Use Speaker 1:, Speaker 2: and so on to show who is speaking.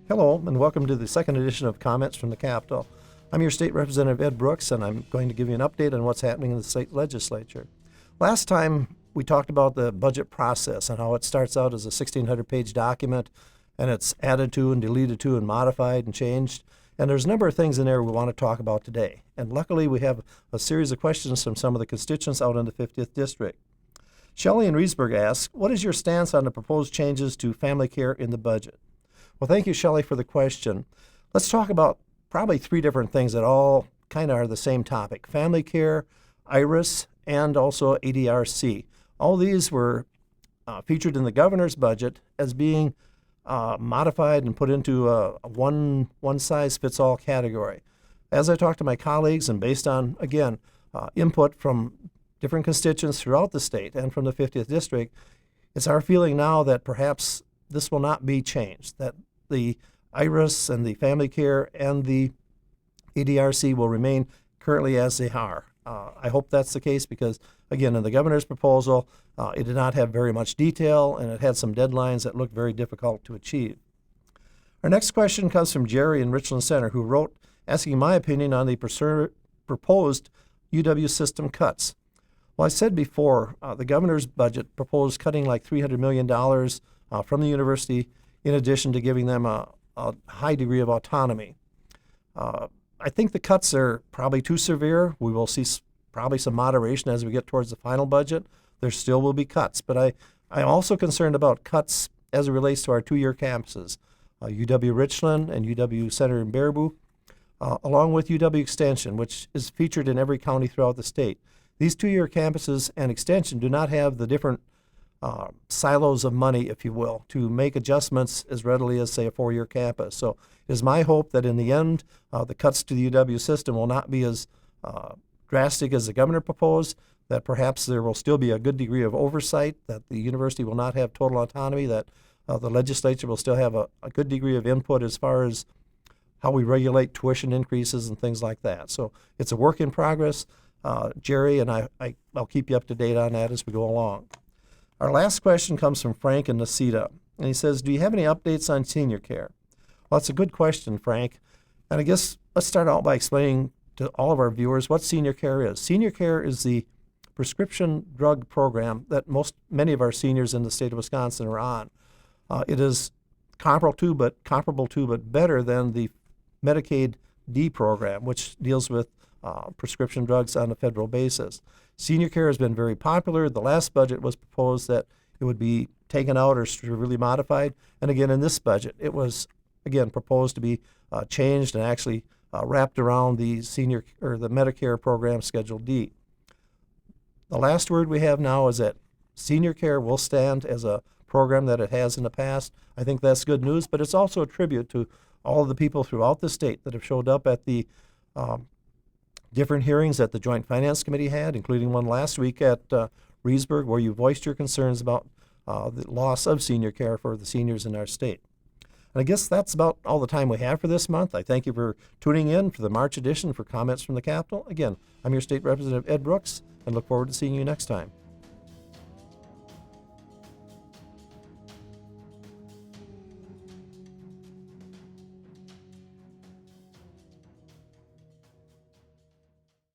Speaker 1: Hello, and welcome to the second edition of Comments from the Capitol. I'm your State Representative Ed Brooks, and I'm going to give you an update on what's happening in the state legislature. Last time, we talked about the budget process and how it starts out as a 1,600-page document, and it's added to and deleted to and modified and changed. And there's a number of things in there we want to talk about today. And luckily, we have a series of questions from some of the constituents out in the 50th District. Shelley in Reedsburg asks, what is your stance on the proposed changes to family care in the budget? Well, thank you, Shelley, for the question. Let's talk about probably three different things that all kind of are the same topic: family care, IRIS, and also ADRC. All these were featured in the governor's budget as being modified and put into a one-size-fits-all category. As I talked to my colleagues and based on, again, input from different constituents throughout the state and from the 50th District, it's our feeling now that perhaps this will not be changed, that the IRIS and the family care and the ADRC will remain currently as they are. I hope that's the case because, again, in the governor's proposal, it did not have very much detail and it had some deadlines that looked very difficult to achieve. Our next question comes from Jerry in Richland Center, who wrote asking my opinion on the proposed UW system cuts. Well, I said before, the governor's budget proposed cutting like $300 million from the university, in addition to giving them a high degree of autonomy. I think the cuts are probably too severe. We will see probably some moderation as we get towards the final budget. There still will be cuts, but I'm also concerned about cuts as it relates to our two-year campuses, UW Richland and UW Center in Baraboo, along with UW Extension, which is featured in every county throughout the state. These two-year campuses and Extension do not have the different silos of money, if you will, to make adjustments as readily as, say, a four-year campus. So it is my hope that in the end, the cuts to the UW system will not be as drastic as the governor proposed, that perhaps there will still be a good degree of oversight, that the university will not have total autonomy, that the legislature will still have a good degree of input as far as how we regulate tuition increases and things like that. So it's a work in progress, Jerry, and I'll keep you up to date on that as we go along. Our last question comes from Frank in Necedah, and he says, do you have any updates on senior care? Well, that's a good question, Frank. And I guess let's start out by explaining to all of our viewers what senior care is. Senior care is the prescription drug program that many of our seniors in the state of Wisconsin are on. It is comparable to, but better than the Medicaid D program, which deals with prescription drugs on a federal basis. Senior care has been very popular. The last budget was proposed that it would be taken out or severely modified. And again, in this budget, it was, again, proposed to be changed and actually wrapped around the senior or the Medicare program Schedule D. The last word we have now is that senior care will stand as a program that it has in the past. I think that's good news, but it's also a tribute to all of the people throughout the state that have showed up at the different hearings that the Joint Finance Committee had, including one last week at Reedsburg, where you voiced your concerns about the loss of senior care for the seniors in our state. And I guess that's about all the time we have for this month. I thank you for tuning in for the March edition for Comments from the Capitol. Again, I'm your State Representative Ed Brooks, and look forward to seeing you next time.